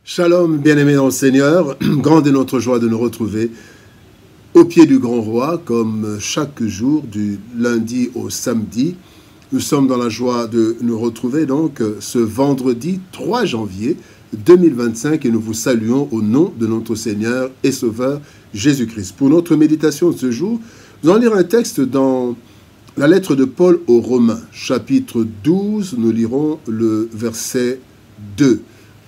Shalom, bien-aimés dans le Seigneur, grande est notre joie de nous retrouver au pied du Grand Roi, comme chaque jour, du lundi au samedi. Nous sommes dans la joie de nous retrouver donc ce vendredi 3 janvier 2025 et nous vous saluons au nom de notre Seigneur et Sauveur Jésus-Christ. Pour notre méditation de ce jour, nous allons lire un texte dans la lettre de Paul aux Romains, chapitre 12, nous lirons le verset 2.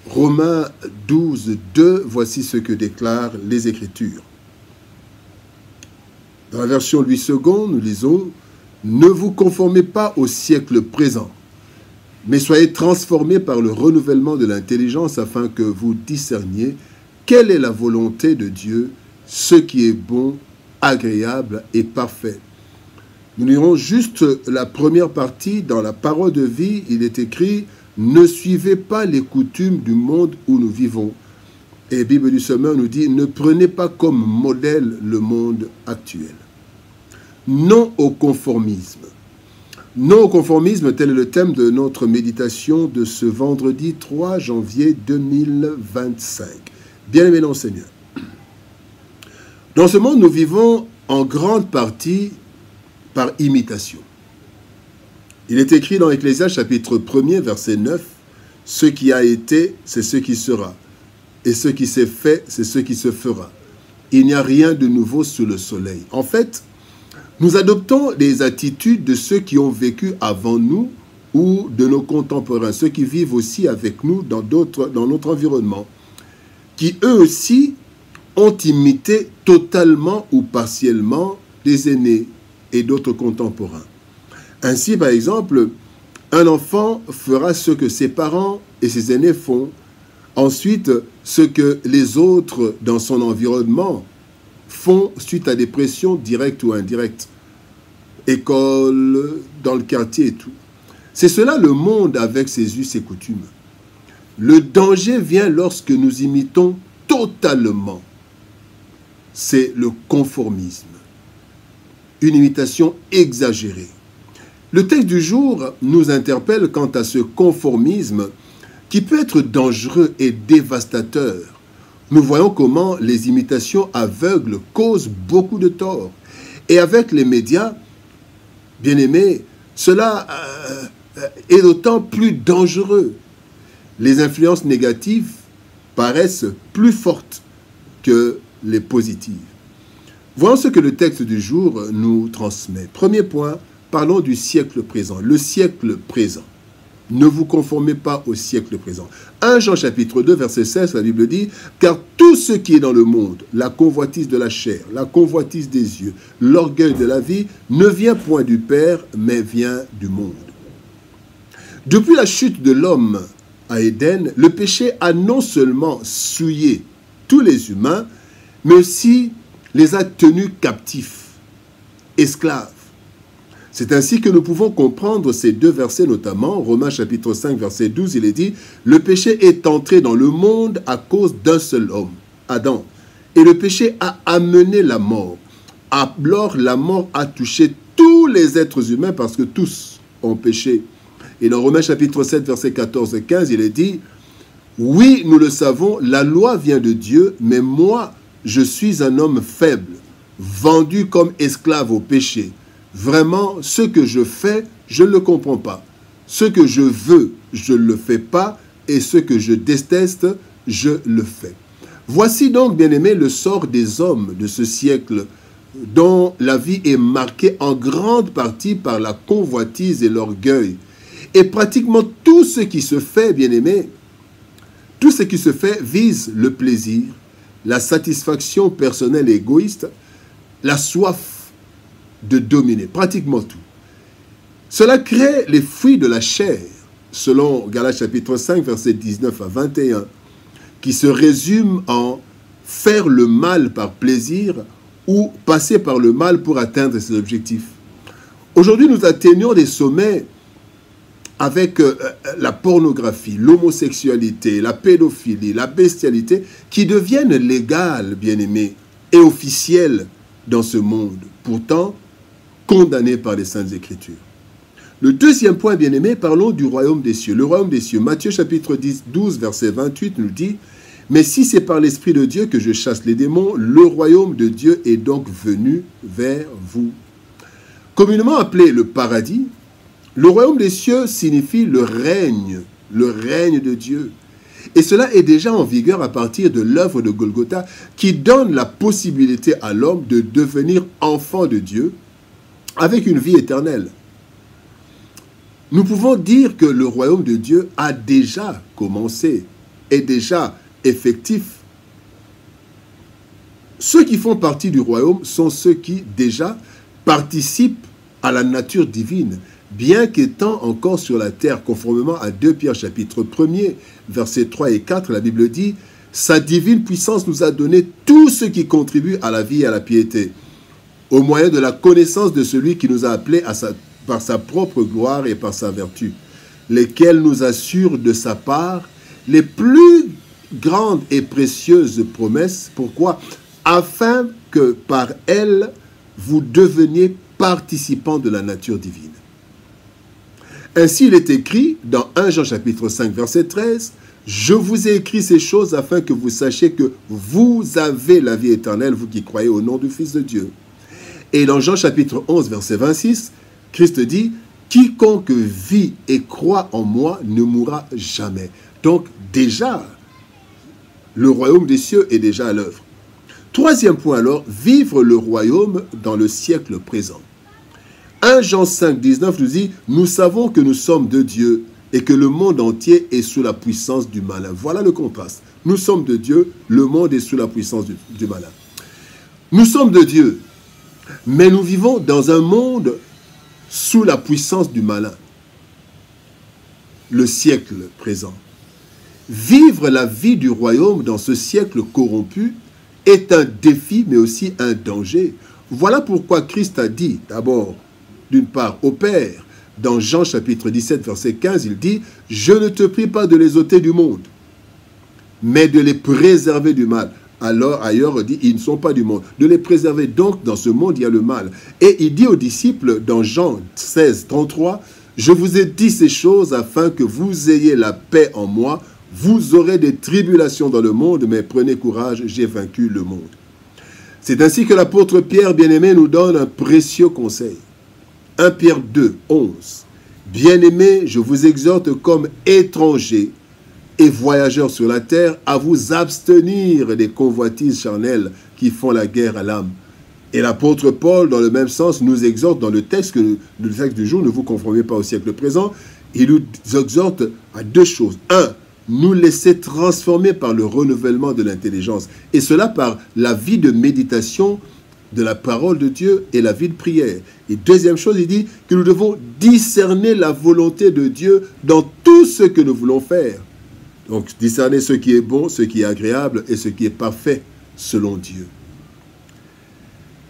Romains 12, 2, voici ce que déclarent les Écritures. Dans la version Louis II, nous lisons « Ne vous conformez pas au siècle présent, mais soyez transformés par le renouvellement de l'intelligence afin que vous discerniez quelle est la volonté de Dieu, ce qui est bon, agréable et parfait. » Nous lirons juste la première partie. Dans la parole de vie, il est écrit « Ne suivez pas les coutumes du monde où nous vivons. » Et la Bible du Semeur nous dit « Ne prenez pas comme modèle le monde actuel. » Non au conformisme. Non au conformisme, tel est le thème de notre méditation de ce vendredi 3 janvier 2025. Bien-aimés dans le Seigneur. Dans ce monde, nous vivons en grande partie par imitation. Il est écrit dans Ecclésiaste chapitre 1er, verset 9, « Ce qui a été, c'est ce qui sera, et ce qui s'est fait, c'est ce qui se fera. Il n'y a rien de nouveau sous le soleil. » En fait, nous adoptons les attitudes de ceux qui ont vécu avant nous ou de nos contemporains, ceux qui vivent aussi avec nous dans notre environnement, qui eux aussi ont imité totalement ou partiellement les aînés et d'autres contemporains. Ainsi, par exemple, un enfant fera ce que ses parents et ses aînés font. Ensuite, ce que les autres dans son environnement font suite à des pressions directes ou indirectes. École, dans le quartier et tout. C'est cela le monde avec ses us et coutumes. Le danger vient lorsque nous imitons totalement. C'est le conformisme. Une imitation exagérée. Le texte du jour nous interpelle quant à ce conformisme qui peut être dangereux et dévastateur. Nous voyons comment les imitations aveugles causent beaucoup de tort. Et avec les médias, bien-aimés, cela est d'autant plus dangereux. Les influences négatives paraissent plus fortes que les positives. Voyons ce que le texte du jour nous transmet. Premier point, parlons du siècle présent. Le siècle présent. Ne vous conformez pas au siècle présent. 1 Jean chapitre 2, verset 16, la Bible dit « Car tout ce qui est dans le monde, la convoitise de la chair, la convoitise des yeux, l'orgueil de la vie, ne vient point du Père, mais vient du monde. » Depuis la chute de l'homme à Éden, le péché a non seulement souillé tous les humains, mais aussi les a tenus captifs, esclaves. C'est ainsi que nous pouvons comprendre ces deux versets, notamment Romains chapitre 5, verset 12, il est dit « Le péché est entré dans le monde à cause d'un seul homme, Adam, et le péché a amené la mort. Alors la mort a touché tous les êtres humains parce que tous ont péché. » Et dans Romains chapitre 7, verset 14 et 15, il est dit « Oui, nous le savons, la loi vient de Dieu, mais moi, je suis un homme faible, vendu comme esclave au péché. Vraiment, ce que je fais, je ne le comprends pas. Ce que je veux, je ne le fais pas, et ce que je déteste, je le fais. » Voici donc, bien-aimés, le sort des hommes de ce siècle, dont la vie est marquée en grande partie par la convoitise et l'orgueil. Et pratiquement tout ce qui se fait, bien-aimés, tout ce qui se fait vise le plaisir, la satisfaction personnelle et égoïste, la soif de dominer, pratiquement tout. Cela crée les fruits de la chair, selon Galates chapitre 5, verset 19 à 21, qui se résume en faire le mal par plaisir ou passer par le mal pour atteindre ses objectifs. Aujourd'hui, nous atteignons des sommets avec la pornographie, l'homosexualité, la pédophilie, la bestialité, qui deviennent légales, bien-aimés, et officielles dans ce monde, pourtant condamnés par les Saintes Écritures. Le deuxième point, bien-aimé, parlons du royaume des cieux. Le royaume des cieux, Matthieu chapitre 12, verset 28 nous dit Mais si c'est par l'Esprit de Dieu que je chasse les démons, le royaume de Dieu est donc venu vers vous. Communément appelé le paradis, le royaume des cieux signifie le règne de Dieu. Et cela est déjà en vigueur à partir de l'œuvre de Golgotha qui donne la possibilité à l'homme de devenir enfant de Dieu avec une vie éternelle. Nous pouvons dire que le royaume de Dieu a déjà commencé, est déjà effectif. Ceux qui font partie du royaume sont ceux qui déjà participent à la nature divine, bien qu'étant encore sur la terre, conformément à 2 Pierre chapitre 1er, versets 3 et 4, la Bible dit « Sa divine puissance nous a donné tout ce qui contribue à la vie et à la piété, au moyen de la connaissance de celui qui nous a appelés par sa propre gloire et par sa vertu, lesquels nous assurent de sa part les plus grandes et précieuses promesses. Pourquoi? Afin que par elles, vous deveniez participants de la nature divine. Ainsi, il est écrit dans 1 Jean chapitre 5, verset 13, « Je vous ai écrit ces choses afin que vous sachiez que vous avez la vie éternelle, vous qui croyez au nom du Fils de Dieu. » Et dans Jean chapitre 11, verset 26, Christ dit, « Quiconque vit et croit en moi ne mourra jamais. » Donc déjà, le royaume des cieux est déjà à l'œuvre. Troisième point alors, vivre le royaume dans le siècle présent. 1 Jean 5, 19 nous dit, « Nous savons que nous sommes de Dieu et que le monde entier est sous la puissance du malin. » Voilà le contraste. Nous sommes de Dieu, le monde est sous la puissance du malin. Nous sommes de Dieu, mais nous vivons dans un monde sous la puissance du malin. Le siècle présent. Vivre la vie du royaume dans ce siècle corrompu est un défi, mais aussi un danger. Voilà pourquoi Christ a dit, d'abord, d'une part, au Père, dans Jean chapitre 17, verset 15, il dit, « Je ne te prie pas de les ôter du monde, mais de les préserver du mal. » Alors, ailleurs, il dit, ils ne sont pas du monde. De les préserver. Donc, dans ce monde, il y a le mal. Et il dit aux disciples, dans Jean 16, 33, « Je vous ai dit ces choses afin que vous ayez la paix en moi. Vous aurez des tribulations dans le monde, mais prenez courage, j'ai vaincu le monde. » C'est ainsi que l'apôtre Pierre, bien-aimé, nous donne un précieux conseil. 1 Pierre 2, 11. « Bien-aimés, je vous exhorte comme étrangers et voyageurs sur la terre à vous abstenir des convoitises charnelles qui font la guerre à l'âme. » Et l'apôtre Paul, dans le même sens, nous exhorte dans le texte du jour, ne vous conformez pas au siècle présent, il nous exhorte à deux choses. 1, nous laisser transformer par le renouvellement de l'intelligence. Et cela par la vie de méditation de la parole de Dieu et la vie de prière. Et deuxième chose, il dit que nous devons discerner la volonté de Dieu dans tout ce que nous voulons faire. Donc, discerner ce qui est bon, ce qui est agréable et ce qui est parfait selon Dieu.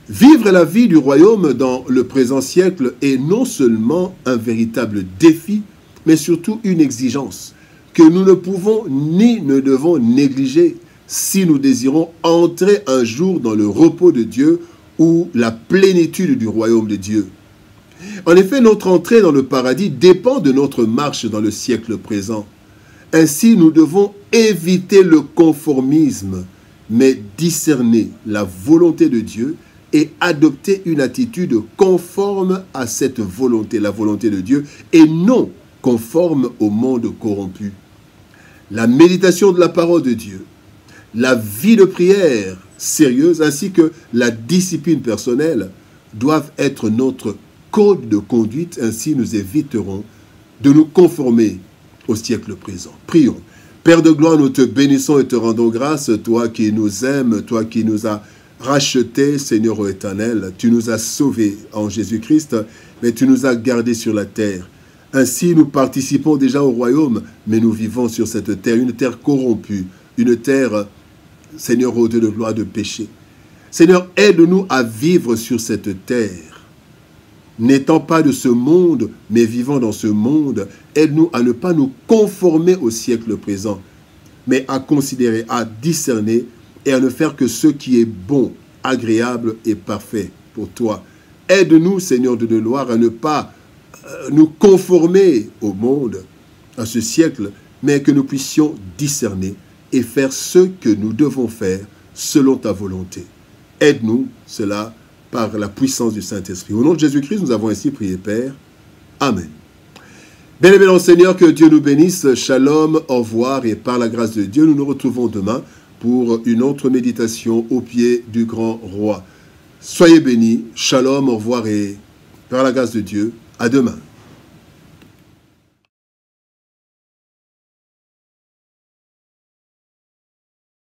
Vivre la vie du royaume dans le présent siècle est non seulement un véritable défi, mais surtout une exigence que nous ne pouvons ni ne devons négliger si nous désirons entrer un jour dans le repos de Dieu ou la plénitude du royaume de Dieu. En effet, notre entrée dans le paradis dépend de notre marche dans le siècle présent. Ainsi, nous devons éviter le conformisme, mais discerner la volonté de Dieu et adopter une attitude conforme à cette volonté, la volonté de Dieu, et non conforme au monde corrompu. La méditation de la parole de Dieu, la vie de prière sérieuse, ainsi que la discipline personnelle doivent être notre code de conduite, ainsi nous éviterons de nous conformer au siècle présent. Prions. Père de gloire, nous te bénissons et te rendons grâce, toi qui nous aimes, toi qui nous as rachetés, Seigneur éternel. Tu nous as sauvés en Jésus-Christ, mais tu nous as gardés sur la terre. Ainsi, nous participons déjà au royaume, mais nous vivons sur cette terre, une terre corrompue, une terre, Seigneur, au Dieu de gloire, de péché. Seigneur, aide-nous à vivre sur cette terre. N'étant pas de ce monde, mais vivant dans ce monde, aide-nous à ne pas nous conformer au siècle présent, mais à considérer, à discerner et à ne faire que ce qui est bon, agréable et parfait pour toi. Aide-nous, Seigneur de gloire, à ne pas nous conformer au monde, à ce siècle, mais que nous puissions discerner et faire ce que nous devons faire selon ta volonté. Aide-nous, cela par la puissance du Saint-Esprit. Au nom de Jésus-Christ, nous avons ainsi prié, Père. Amen. Bien et bien, Seigneur, que Dieu nous bénisse. Shalom, au revoir, et par la grâce de Dieu, nous nous retrouvons demain pour une autre méditation au pied du grand roi. Soyez bénis. Shalom, au revoir, et par la grâce de Dieu, à demain.